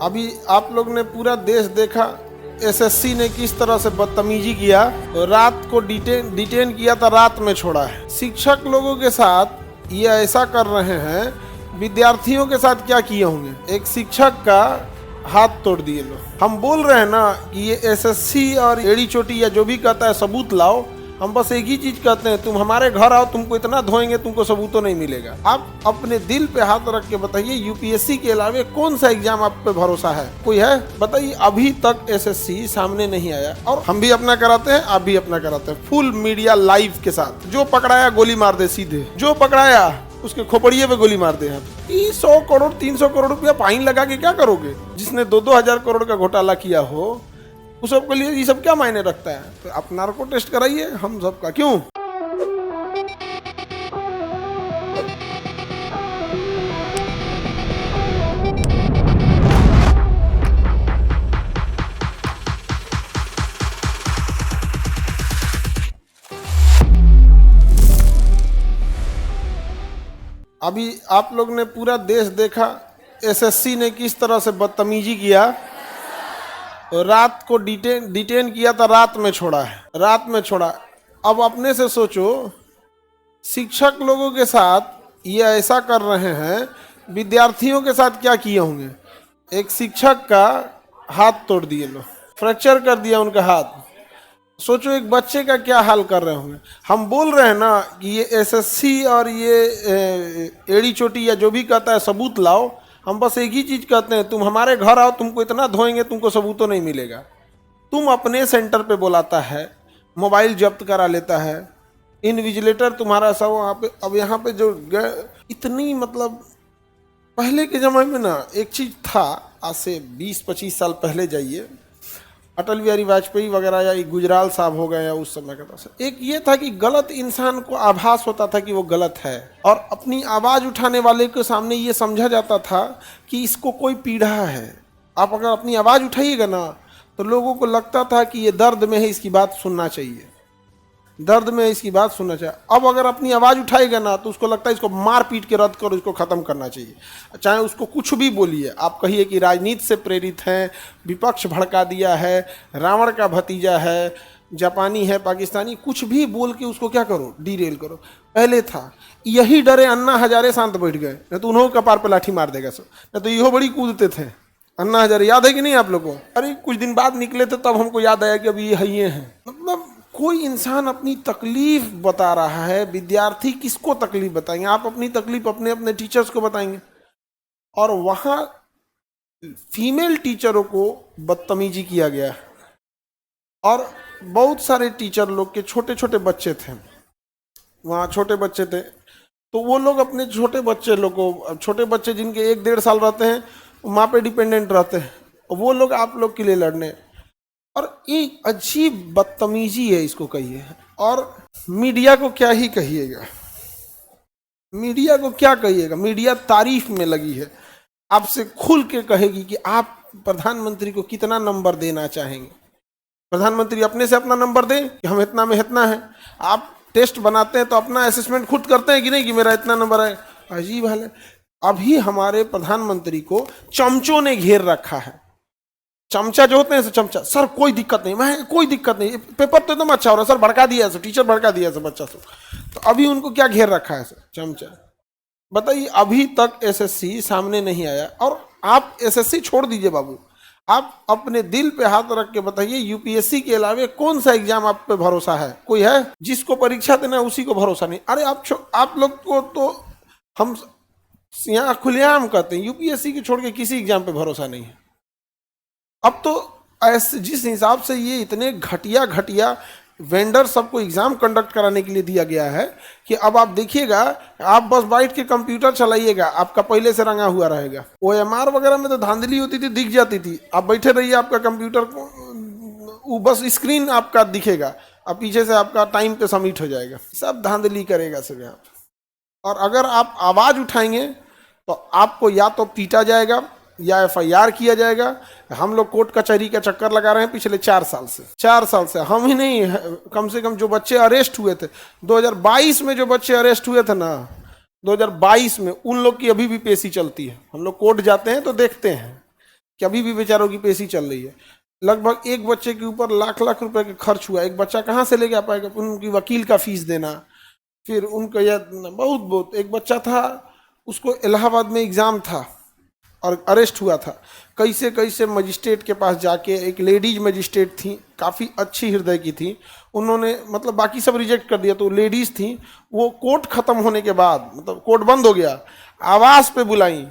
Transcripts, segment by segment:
अभी आप लोग ने पूरा देश देखा, एसएससी ने किस तरह से बदतमीजी किया। रात को डिटेन किया था, रात में छोड़ा है। शिक्षक लोगों के साथ ये ऐसा कर रहे हैं, विद्यार्थियों के साथ क्या किए होंगे। एक शिक्षक का हाथ तोड़ दिए लोग। हम बोल रहे हैं ना कि ये एसएससी और एड़ी चोटी या जो भी कहता है सबूत लाओ। हम बस एक ही चीज कहते हैं, तुम हमारे घर आओ, तुमको इतना धोएंगे तुमको सबूत तो नहीं मिलेगा। आप अपने दिल पे हाथ रख के बताइए, यूपीएससी के अलावे कौन सा एग्जाम आप पे भरोसा है? कोई है? बताइए। अभी तक एसएससी सामने नहीं आया और हम भी अपना कराते हैं, आप भी अपना कराते हैं, फुल मीडिया लाइव के साथ। जो पकड़ाया गोली मार दे सीधे, जो पकड़ाया उसके खोपड़िए पे गोली मार दे। 100 करोड़ 300 करोड़ रुपया फाइन लगा के क्या करोगे? जिसने 2-2 हजार करोड़ का घोटाला किया हो उस सबके लिए ये सब क्या मायने रखता है? तो आप नार्को टेस्ट कराइए हम सबका। क्यों? अभी आप लोग ने पूरा देश देखा, एसएससी ने किस तरह से बदतमीजी किया। रात को डिटेन किया था, रात में छोड़ा है, रात में छोड़ा। अब अपने से सोचो, शिक्षक लोगों के साथ ये ऐसा कर रहे हैं, विद्यार्थियों के साथ क्या किए होंगे। एक शिक्षक का हाथ तोड़ दिए लोग, फ्रैक्चर कर दिया उनका हाथ। सोचो एक बच्चे का क्या हाल कर रहे होंगे। हम बोल रहे हैं ना कि ये एसएससी और ये एड़ी चोटी या जो भी कहता है सबूत लाओ। हम बस एक ही चीज कहते हैं, तुम हमारे घर आओ, तुमको इतना धोएंगे तुमको सबूत तो नहीं मिलेगा। तुम अपने सेंटर पे बुलाता है, मोबाइल जब्त करा लेता है, इन्विजिलेटर तुम्हारा सब वहाँ पे। अब यहाँ पे जो इतनी मतलब पहले के ज़माने में ना एक चीज़ था, आज से 20-25 साल पहले जाइए, अटल बिहारी वाजपेयी वगैरह या गुजराल साहब हो गए या उस समय का था, एक ये था कि गलत इंसान को आभास होता था कि वो गलत है और अपनी आवाज़ उठाने वाले के सामने ये समझा जाता था कि इसको कोई पीड़ा है। आप अगर अपनी आवाज़ उठाइएगा ना तो लोगों को लगता था कि ये दर्द में है, इसकी बात सुनना चाहिए, दर्द में इसकी बात सुनना चाहिए। अब अगर अपनी आवाज़ उठाएगा ना तो उसको लगता है इसको मार पीट के रद्द करो, इसको ख़त्म करना चाहिए। चाहे उसको कुछ भी बोलिए, आप कहिए कि राजनीति से प्रेरित हैं, विपक्ष भड़का दिया है, रावण का भतीजा है, जापानी है, पाकिस्तानी, कुछ भी बोल के उसको क्या करो, डीरेल करो। पहले था यही डरे अन्ना हजारे शांत बैठ गए, नहीं तो उन्होंने कपार पर लाठी मार देगा सब, नहीं तो इहो बड़ी कूदते थे। अन्ना हजारे याद है कि नहीं आप लोगों को? अरे कुछ दिन बाद निकले थे तब हमको याद आया कि अभी ये हैं। मतलब कोई इंसान अपनी तकलीफ बता रहा है, विद्यार्थी किसको तकलीफ बताएंगे? आप अपनी तकलीफ अपने अपने टीचर्स को बताएंगे। और वहाँ फीमेल टीचरों को बदतमीजी किया गया और बहुत सारे टीचर लोग के छोटे छोटे बच्चे थे, वहाँ छोटे बच्चे थे, तो वो लोग अपने छोटे बच्चे लोग को, छोटे बच्चे जिनके 1-1.5 साल रहते हैं, माँ पे डिपेंडेंट रहते हैं, वो लोग आप लोग के लिए लड़ने। और एक अजीब बदतमीजी है, इसको कहिए। और मीडिया को क्या ही कहिएगा, मीडिया को क्या कहिएगा। मीडिया तारीफ में लगी है, आपसे खुल के कहेगी कि आप प्रधानमंत्री को कितना नंबर देना चाहेंगे। प्रधानमंत्री अपने से अपना नंबर दें कि हम इतना में इतना है। आप टेस्ट बनाते हैं तो अपना असेसमेंट खुद करते हैं कि नहीं कि मेरा इतना नंबर है। अजीब हाल है। अभी हमारे प्रधानमंत्री को चमचों ने घेर रखा है। चमचा जो होते हैं चमचा, सर कोई दिक्कत नहीं, मैं कोई दिक्कत नहीं, पेपर तो एकदम अच्छा हो रहा है सर, भड़का दिया है, टीचर भड़का दिया है बच्चा सब। तो अभी उनको क्या घेर रखा है सर? चमचा। बताइए, अभी तक एसएससी सामने नहीं आया। और आप एसएससी छोड़ दीजिए बाबू, आप अपने दिल पे हाथ रख के बताइए, यूपीएससी के अलावे कौन सा एग्जाम आप पे भरोसा है? कोई है? जिसको परीक्षा देना है उसी को भरोसा नहीं। अरे आप लोग को तो हम यहाँ खुलेआम कहते हैं, यूपीएससी की छोड़ के किसी एग्जाम पे भरोसा नहीं है। अब तो ऐसे जिस हिसाब से ये इतने घटिया वेंडर सबको एग्जाम कंडक्ट कराने के लिए दिया गया है कि अब आप देखिएगा, आप बस बैठ के कंप्यूटर चलाइएगा, आपका पहले से रंगा हुआ रहेगा। ओएमआर वगैरह में तो धांधली होती थी, दिख जाती थी। आप बैठे रहिए, आपका कंप्यूटर वो बस स्क्रीन आपका दिखेगा और पीछे से आपका टाइम पे सबमिट हो जाएगा। सब धांधली करेगा सब यहाँ। और अगर आप आवाज़ उठाएंगे तो आपको या तो पीटा जाएगा या एफआईआर किया जाएगा। हम लोग कोर्ट कचहरी का चक्कर लगा रहे हैं पिछले 4 साल से। हम ही नहीं, कम से कम जो बच्चे अरेस्ट हुए थे 2022 में, जो बच्चे अरेस्ट हुए थे ना 2022 में, उन लोग की अभी भी पेशी चलती है। हम लोग कोर्ट जाते हैं तो देखते हैं कि अभी भी बेचारों की पेशी चल रही है। लगभग एक बच्चे के ऊपर लाख लाख रुपए का खर्च हुआ। एक बच्चा कहाँ से लेके आ पाएगा? उनकी वकील का फीस देना, फिर उनका यह बहुत बहुत। एक बच्चा था, उसको इलाहाबाद में एग्जाम था और अरेस्ट हुआ था। कैसे कैसे मजिस्ट्रेट के पास जाके, एक लेडीज मजिस्ट्रेट थी, काफ़ी अच्छी हृदय की थी, उन्होंने मतलब बाकी सब रिजेक्ट कर दिया, तो लेडीज़ थी, वो कोर्ट ख़त्म होने के बाद, मतलब कोर्ट बंद हो गया, आवाज़ पे बुलाई,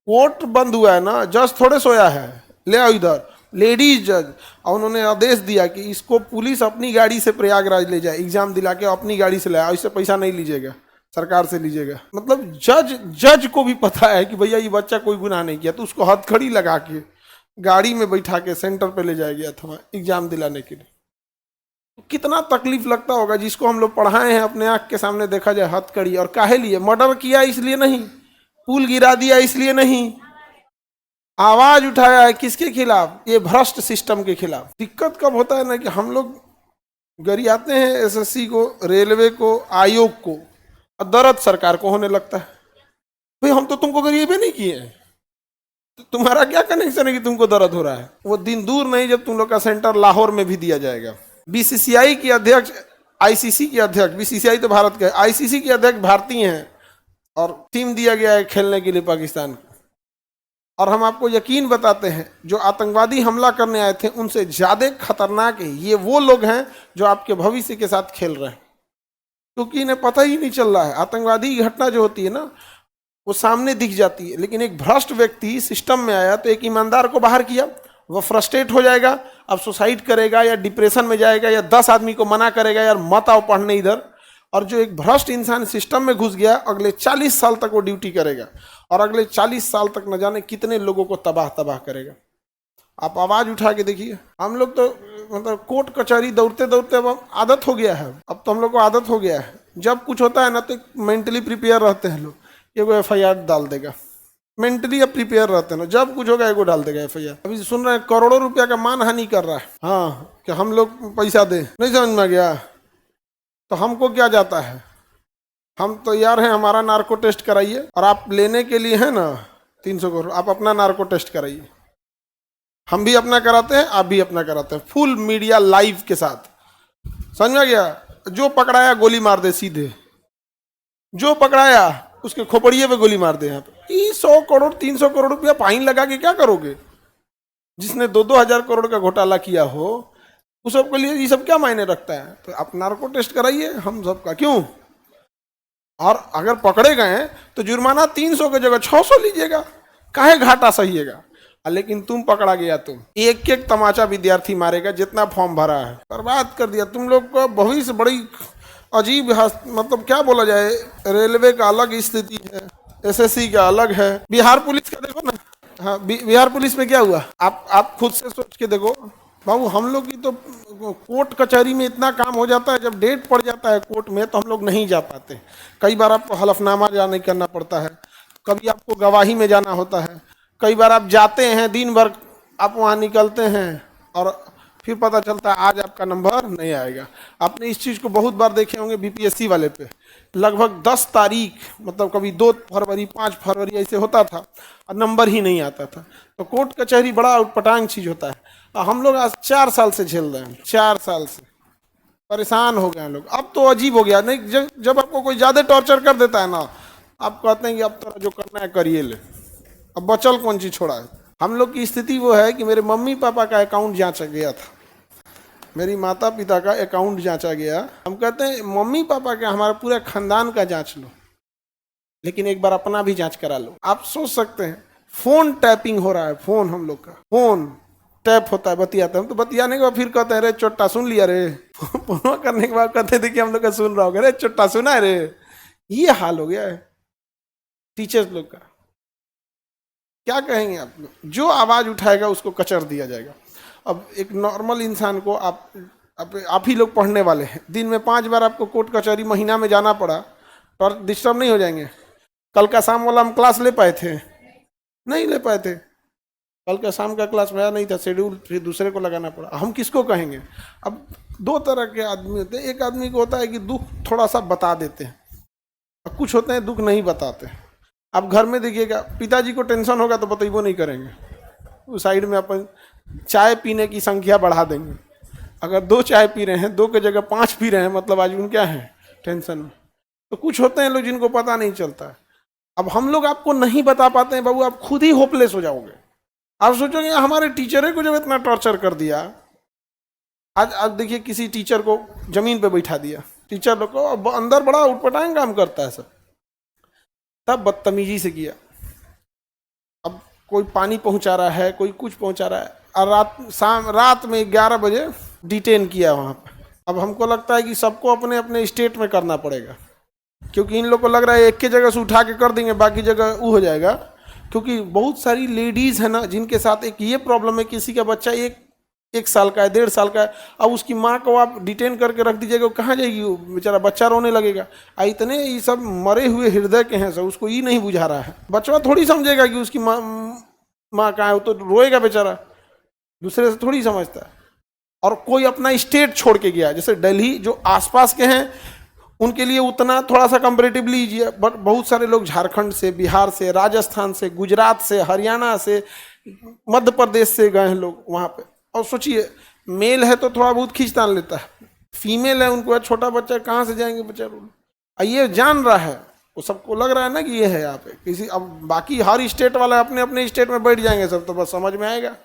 कोर्ट बंद हुआ है ना, जज थोड़े सोया है, ले आओ इधर, लेडीज जज। और उन्होंने आदेश दिया कि इसको पुलिस अपनी गाड़ी से प्रयागराज ले जाए, एग्जाम दिला के अपनी गाड़ी से लाया, इससे पैसा नहीं लीजिएगा, सरकार से लीजिएगा। मतलब जज को भी पता है कि भैया ये बच्चा कोई गुनाह नहीं किया, तो उसको हथकड़ी लगा के गाड़ी में बैठा के सेंटर पे ले जाया गया था एग्जाम दिलाने के लिए। कितना तकलीफ लगता होगा जिसको हम लोग पढ़ाए हैं, अपने आंख के सामने देखा जाए हथकड़ी। और काहे लिए? मर्डर किया इसलिए नहीं, पुल गिरा दिया इसलिए नहीं, आवाज उठाया है किसके खिलाफ? ये भ्रष्ट सिस्टम के खिलाफ। दिक्कत कब होता है ना कि हम लोग गरियाते हैं एसएससी को, रेलवे को, आयोग को, और दर्द सरकार को होने लगता है। भाई हम तो तुमको गरीबे नहीं किए हैं, तो तुम्हारा क्या कनेक्शन है कि तुमको दर्द हो रहा है? वो दिन दूर नहीं जब तुम लोग का सेंटर लाहौर में भी दिया जाएगा। बीसीसीआई की अध्यक्ष, आईसीसी की अध्यक्ष, बीसीसीआई तो भारत का है, आईसीसी की अध्यक्ष भारतीय हैं, और टीम दिया गया है खेलने के लिए पाकिस्तान को। और हम आपको यकीन बताते हैं, जो आतंकवादी हमला करने आए थे उनसे ज्यादा खतरनाक है ये वो लोग हैं जो आपके भविष्य के साथ खेल रहे हैं, क्योंकि इन्हें पता ही नहीं चल रहा है। आतंकवादी घटना जो होती है ना, वो सामने दिख जाती है, लेकिन एक भ्रष्ट व्यक्ति सिस्टम में आया तो एक ईमानदार को बाहर किया, वह फ्रस्ट्रेट हो जाएगा, अब सुसाइड करेगा या डिप्रेशन में जाएगा, या 10 आदमी को मना करेगा यार मत आओ पढ़ने इधर। और जो एक भ्रष्ट इंसान सिस्टम में घुस गया, अगले 40 साल तक वो ड्यूटी करेगा, और अगले 40 साल तक न जाने कितने लोगों को तबाह तबाह करेगा। आप आवाज उठा के देखिए। हम लोग तो मतलब कोर्ट कचहरी दौड़ते दौड़ते अब आदत हो गया है, अब तो हम लोग को आदत हो गया है। जब कुछ होता है ना तो मेंटली प्रिपेयर रहते हैं लोग, एगो FIR डाल देगा, मेंटली अब प्रिपेयर रहते हैं ना, जब कुछ होगा एगो डाल देगा FIR। अभी सुन रहे हैं करोड़ों रुपया का मानहानि कर रहा है, हाँ, कि हम लोग पैसा दे, नहीं समझ में गया तो हमको क्या जाता है, हम तो यार हैं, हमारा नार्को टेस्ट कराइए, और आप लेने के लिए है ना 300 करोड़, आप अपना नार्को टेस्ट कराइए। हम भी अपना कराते हैं, आप भी अपना कराते हैं, फुल मीडिया लाइव के साथ, समझ में गया? जो पकड़ाया गोली मार दे सीधे, जो पकड़ाया उसके खोपड़िए पे गोली मार दे। यहाँ पे 100 करोड़ 300 करोड़ रुपया फाइन लगा के क्या करोगे? जिसने 2-2 हजार करोड़ का घोटाला किया हो उस सबके लिए ये सब क्या मायने रखता है? तो आप नार्को टेस्ट कराइए हम सबका, क्यों? और अगर पकड़े गए तो जुर्माना 300 की जगह 600 लीजिएगा, काहे घाटा सहिएगा? लेकिन तुम पकड़ा गया, तुम एक एक तमाचा विद्यार्थी मारेगा जितना फॉर्म भरा है, बर्बाद कर दिया तुम लोग का भविष्य। बड़ी अजीब, मतलब क्या बोला जाए, रेलवे का अलग स्थिति है, एसएससी का अलग है, बिहार पुलिस का देखो ना। हाँ, बिहार पुलिस में क्या हुआ, आप खुद से सोच के देखो बाबू। हम लोग की तो कोर्ट कचहरी में इतना काम हो जाता है, जब डेट पड़ जाता है कोर्ट में तो हम लोग नहीं जा पाते। कई बार आपको हलफनामा जाने करना पड़ता है, कभी आपको गवाही में जाना होता है, कई बार आप जाते हैं दिन भर, आप वहाँ निकलते हैं और फिर पता चलता है आज आपका नंबर नहीं आएगा। आपने इस चीज़ को बहुत बार देखे होंगे बीपीएससी वाले पे, लगभग 10 तारीख, मतलब कभी 2 फरवरी 5 फरवरी ऐसे होता था और नंबर ही नहीं आता था। तो कोर्ट कचहरी बड़ा उटपटांग चीज़ होता है। हम लोग आज 4 साल से झेल रहे हैं, 4 साल से परेशान हो गए हैं लोग। अब तो अजीब हो गया, नहीं जब आपको कोई ज़्यादा टॉर्चर कर देता है ना, आप कहते हैं कि अब तो जो करना है करिए ले, अब बचल कौन चीज़ छोड़ा है। हम लोग की स्थिति वो है कि मेरे मम्मी पापा का अकाउंट जांचा गया था, मेरी माता पिता का अकाउंट जांचा गया। हम कहते हैं मम्मी पापा का, हमारा पूरा खानदान का जांच लो, लेकिन एक बार अपना भी जांच करा लो। आप सोच सकते हैं फोन टैपिंग हो रहा है, फोन हम लोग का फोन टैप होता है, बतियाते हम तो बतियाने के बाद फिर कहते हैं रे चोट्टा सुन लिया रे, फोन करने के बाद कहते थे कि हम लोग का सुन रहा होगा, रे चोट्टा सुना है रे। ये हाल हो गया है टीचर्स लोग का। क्या कहेंगे आप लोग? जो आवाज उठाएगा उसको कचर दिया जाएगा। अब एक नॉर्मल इंसान को आप ही लोग पढ़ने वाले हैं, दिन में 5 बार आपको कोर्ट कचहरी महीना में जाना पड़ा, तो डिस्टर्ब नहीं हो जाएंगे? कल का शाम वाला हम क्लास ले पाए थे? नहीं ले पाए थे, कल का शाम का क्लास मेरा नहीं था, शेड्यूल फिर दूसरे को लगाना पड़ा। हम किसको कहेंगे? अब 2 तरह के आदमी होते हैं, एक आदमी को होता है कि दुख थोड़ा सा बता देते हैं, और कुछ होते हैं दुख नहीं बताते। आप घर में देखिएगा, पिताजी को टेंशन होगा तो बतैबो नहीं करेंगे, उस साइड में अपन चाय पीने की संख्या बढ़ा देंगे। अगर 2 चाय पी रहे हैं, 2 की जगह 5 पी रहे हैं, मतलब आज उन क्या है, टेंशन में। तो कुछ होते हैं लोग जिनको पता नहीं चलता है। अब हम लोग आपको नहीं बता पाते हैं बाबू, आप खुद ही होपलेस हो जाओगे। आप सोचोगे हमारे टीचर को जब इतना टॉर्चर कर दिया। आज देखिए किसी टीचर को जमीन पे बैठा दिया, टीचर लोग को अंदर बड़ा उटपटांग काम करता है सब, तब बदतमीजी से किया। अब कोई पानी पहुंचा रहा है, कोई कुछ पहुंचा रहा है, और रात में 11 बजे डिटेन किया वहां पर। अब हमको लगता है कि सबको अपने अपने स्टेट में करना पड़ेगा, क्योंकि इन लोग को लग रहा है एक की जगह से उठा के कर देंगे, बाकी जगह वो हो जाएगा। क्योंकि बहुत सारी लेडीज है ना जिनके साथ एक ये प्रॉब्लम है, किसी का बच्चा एक साल का है, 1.5 साल का है, अब उसकी माँ को आप डिटेन करके रख दीजिएगा, वो कहाँ जाएगी, वो बेचारा बच्चा रोने लगेगा। इतने ये सब मरे हुए हृदय के हैं सब, उसको ये नहीं बुझा रहा है। बच्चा थोड़ी समझेगा कि उसकी माँ कहाँ है, वो तो रोएगा बेचारा, दूसरे से थोड़ी समझता है। और कोई अपना स्टेट छोड़ के गया, जैसे दिल्ली जो आसपास के हैं उनके लिए उतना थोड़ा सा कंपेरेटिवली ईजी है, बट बहुत सारे लोग झारखंड से, बिहार से, राजस्थान से, गुजरात से, हरियाणा से, मध्य प्रदेश से गए हैं लोग वहाँ पे। और सोचिए मेल है तो थोड़ा बहुत खींचतान लेता है, फीमेल है उनको छोटा बच्चा कहाँ से जाएंगे बेचारे। ये जान रहा है, वो सबको लग रहा है ना कि ये है यहाँ पे किसी। अब बाकी हर स्टेट वाले अपने अपने स्टेट में बैठ जाएंगे सब, तो बस समझ में आएगा।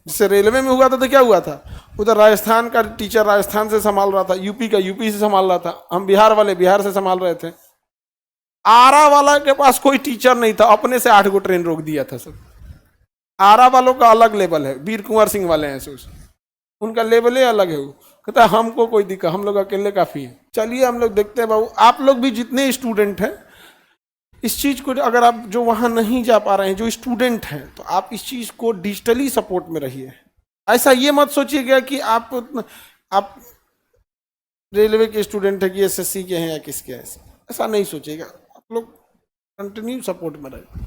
जिससे रेलवे में हुआ था तो क्या हुआ था, उधर राजस्थान का टीचर राजस्थान से संभाल रहा था, यूपी का यूपी से संभाल रहा था, हम बिहार वाले बिहार से संभाल रहे थे। आरा वाला के पास कोई टीचर नहीं था, अपने से 8 गो ट्रेन रोक दिया था सब। आरा वालों का अलग लेवल है, वीर कुंवर सिंह वाले हैं सो, उनका लेवल ही अलग है। वो कहता है हमको कोई दिक्कत, हम लोग अकेले काफी है। चलिए हम लोग देखते हैं बाबू, आप लोग भी जितने स्टूडेंट हैं इस चीज को, अगर आप जो वहां नहीं जा पा रहे हैं, जो स्टूडेंट हैं, तो आप इस चीज को डिजिटली सपोर्ट में रहिए। ऐसा ये मत सोचिएगा कि आप रेलवे के स्टूडेंट है कि एसएससी के हैं या किसके हैं, ऐसा नहीं सोचिएगा। आप लोग कंटिन्यू सपोर्ट में रहिए।